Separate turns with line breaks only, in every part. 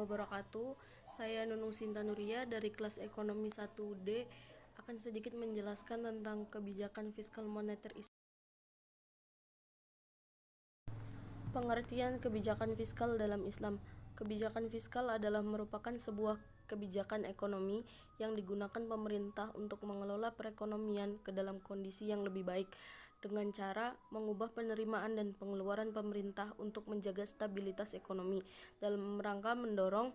wabarakatuh. Saya Nunung Sinta Nuria dari kelas Ekonomi 1D akan sedikit menjelaskan tentang kebijakan fiskal moneter Islam. Pengertian kebijakan fiskal dalam Islam. Kebijakan fiskal adalah merupakan sebuah kebijakan ekonomi yang digunakan pemerintah untuk mengelola perekonomian ke dalam kondisi yang lebih baik dengan cara mengubah penerimaan dan pengeluaran pemerintah untuk menjaga stabilitas ekonomi dalam rangka mendorong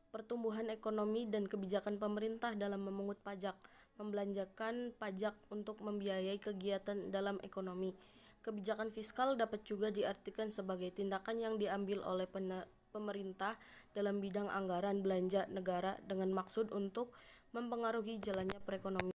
pertumbuhan ekonomi dan kebijakan pemerintah dalam memungut pajak, membelanjakan pajak untuk membiayai kegiatan dalam ekonomi. Kebijakan fiskal dapat juga diartikan sebagai tindakan yang diambil oleh pemerintah dalam bidang anggaran belanja negara dengan maksud untuk mempengaruhi jalannya perekonomian.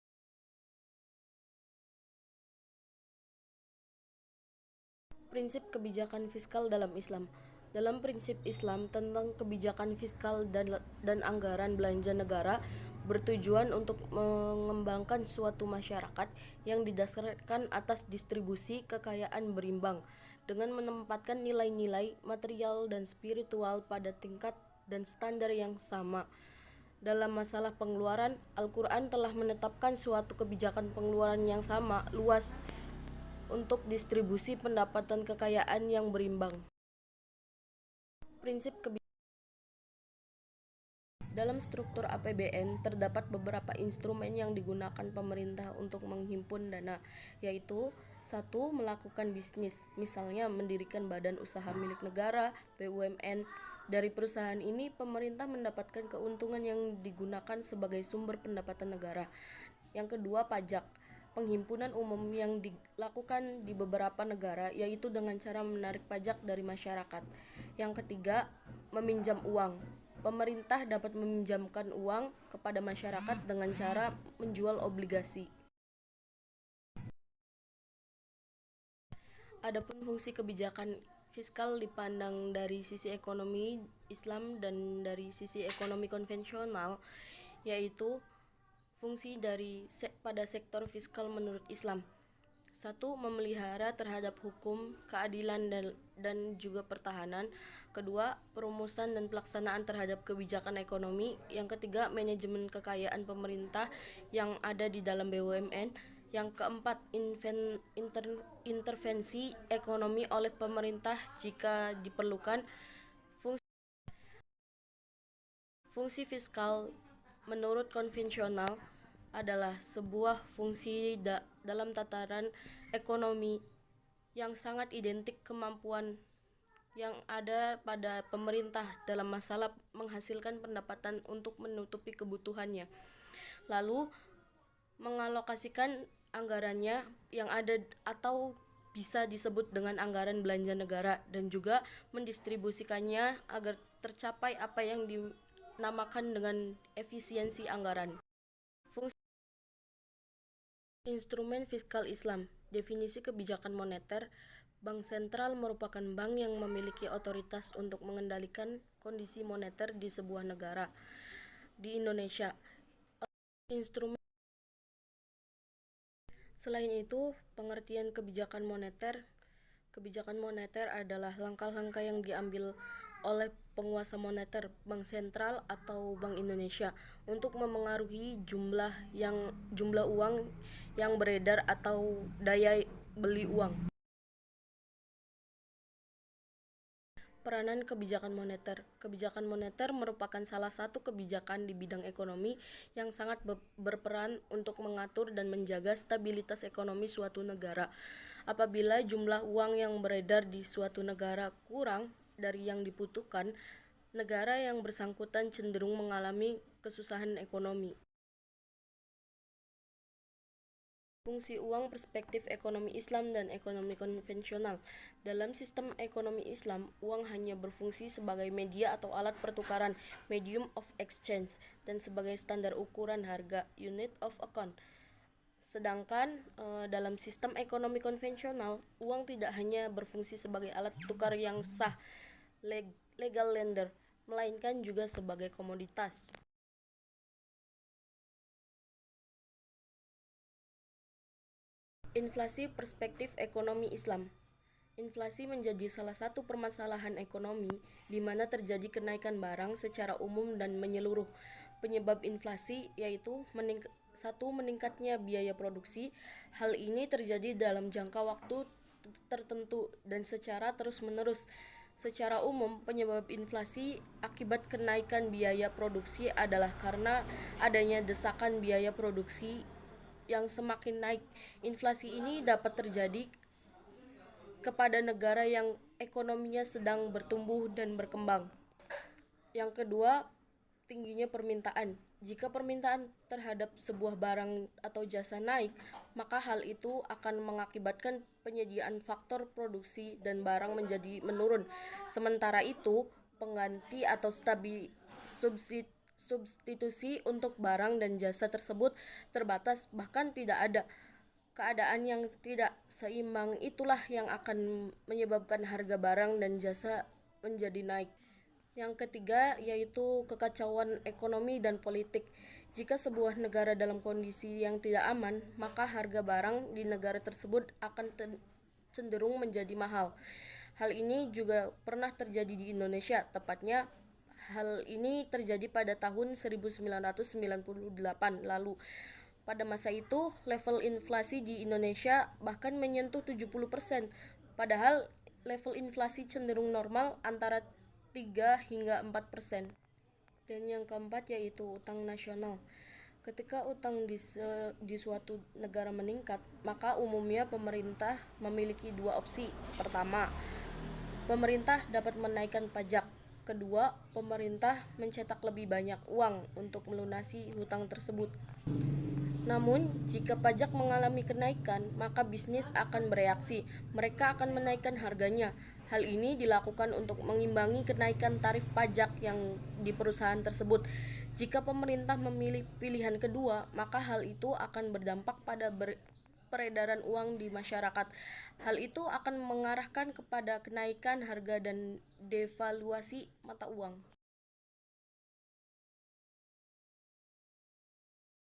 Prinsip kebijakan fiskal dalam Islam. Dalam prinsip Islam tentang kebijakan fiskal dan anggaran belanja negara bertujuan untuk mengembangkan suatu masyarakat yang didasarkan atas distribusi kekayaan berimbang dengan menempatkan nilai-nilai material dan spiritual pada tingkat dan standar yang sama. Dalam masalah pengeluaran, Al-Quran telah menetapkan suatu kebijakan pengeluaran yang sama luas untuk distribusi pendapatan kekayaan yang berimbang. Prinsip dalam struktur APBN terdapat beberapa instrumen yang digunakan pemerintah untuk menghimpun dana, yaitu 1. Melakukan bisnis, misalnya mendirikan badan usaha milik negara, BUMN. Dari perusahaan ini, pemerintah mendapatkan keuntungan yang digunakan sebagai sumber pendapatan negara. Yang kedua, pajak. Penghimpunan umum yang dilakukan di beberapa negara, yaitu dengan cara menarik pajak dari masyarakat. Yang ketiga, meminjam uang. Pemerintah dapat meminjamkan uang kepada masyarakat dengan cara menjual obligasi. Adapun fungsi kebijakan fiskal dipandang dari sisi ekonomi Islam dan dari sisi ekonomi konvensional, yaitu fungsi pada sektor fiskal menurut Islam. 1. Memelihara terhadap hukum, keadilan dan juga pertahanan. Kedua, perumusan dan pelaksanaan terhadap kebijakan ekonomi. Yang ketiga, manajemen kekayaan pemerintah yang ada di dalam BUMN. Yang keempat, intervensi ekonomi oleh pemerintah jika diperlukan. Fungsi fiskal menurut konvensional adalah sebuah fungsi dalam tataran ekonomi yang sangat identik kemampuan yang ada pada pemerintah dalam masalah menghasilkan pendapatan untuk menutupi kebutuhannya, lalu mengalokasikan anggarannya yang ada atau bisa disebut dengan anggaran belanja negara, dan juga mendistribusikannya agar tercapai apa yang dinamakan dengan efisiensi anggaran. Fungsi instrumen fiskal Islam. Definisi kebijakan moneter. Bank sentral merupakan bank yang memiliki otoritas untuk mengendalikan kondisi moneter di sebuah negara. Di Indonesia, instrumen. Selain itu, pengertian kebijakan moneter. Kebijakan moneter adalah langkah-langkah yang diambil oleh penguasa moneter, Bank Sentral atau Bank Indonesia, untuk memengaruhi jumlah uang yang beredar atau daya beli uang. Peranan kebijakan moneter. Kebijakan moneter merupakan salah satu kebijakan di bidang ekonomi yang sangat berperan untuk mengatur dan menjaga stabilitas ekonomi suatu negara. Apabila jumlah uang yang beredar di suatu negara kurang dari yang dibutuhkan, negara yang bersangkutan cenderung mengalami kesusahan ekonomi. Fungsi uang, perspektif ekonomi Islam dan ekonomi konvensional. Dalam sistem ekonomi Islam, uang hanya berfungsi sebagai media atau alat pertukaran, medium of exchange, dan sebagai standar ukuran harga, unit of account. Sedangkan dalam sistem ekonomi konvensional, uang tidak hanya berfungsi sebagai alat tukar yang sah, legal lender, melainkan juga sebagai komoditas. Inflasi, perspektif ekonomi Islam. Inflasi menjadi salah satu permasalahan ekonomi di mana terjadi kenaikan barang secara umum dan menyeluruh. Penyebab inflasi yaitu meningkatnya biaya produksi. Hal ini terjadi dalam jangka waktu tertentu dan secara terus-menerus. Secara umum, penyebab inflasi akibat kenaikan biaya produksi adalah karena adanya desakan biaya produksi yang semakin naik. Inflasi ini dapat terjadi kepada negara yang ekonominya sedang bertumbuh dan berkembang. Yang kedua, tingginya permintaan. Jika permintaan terhadap sebuah barang atau jasa naik, maka hal itu akan mengakibatkan penyediaan faktor produksi dan barang menjadi menurun. Sementara itu, pengganti atau substitusi untuk barang dan jasa tersebut terbatas, bahkan tidak ada. Keadaan yang tidak seimbang itulah yang akan menyebabkan harga barang dan jasa menjadi naik. Yang ketiga yaitu kekacauan ekonomi dan politik. Jika sebuah negara dalam kondisi yang tidak aman, maka harga barang di negara tersebut akan cenderung menjadi mahal. Hal ini juga pernah terjadi di Indonesia, tepatnya hal ini terjadi pada tahun 1998 lalu. Pada masa itu, level inflasi di Indonesia bahkan menyentuh 70%, padahal level inflasi cenderung normal antara 3 hingga 4%. Dan yang keempat yaitu utang nasional. Ketika utang di suatu negara meningkat, maka umumnya pemerintah memiliki dua opsi. Pertama, pemerintah dapat menaikkan pajak. Kedua, pemerintah mencetak lebih banyak uang untuk melunasi hutang tersebut. Namun, jika pajak mengalami kenaikan, maka bisnis akan bereaksi. Mereka akan menaikkan harganya. Hal ini dilakukan untuk mengimbangi kenaikan tarif pajak yang di perusahaan tersebut. Jika pemerintah memilih pilihan kedua, maka hal itu akan berdampak pada peredaran uang di masyarakat. Hal itu akan mengarahkan kepada kenaikan harga dan devaluasi mata uang.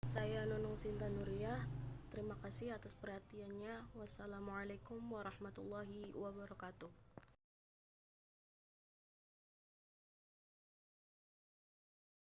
Saya Nunung Sinta Nuriyah. Terima kasih atas perhatiannya. Wassalamualaikum warahmatullahi wabarakatuh.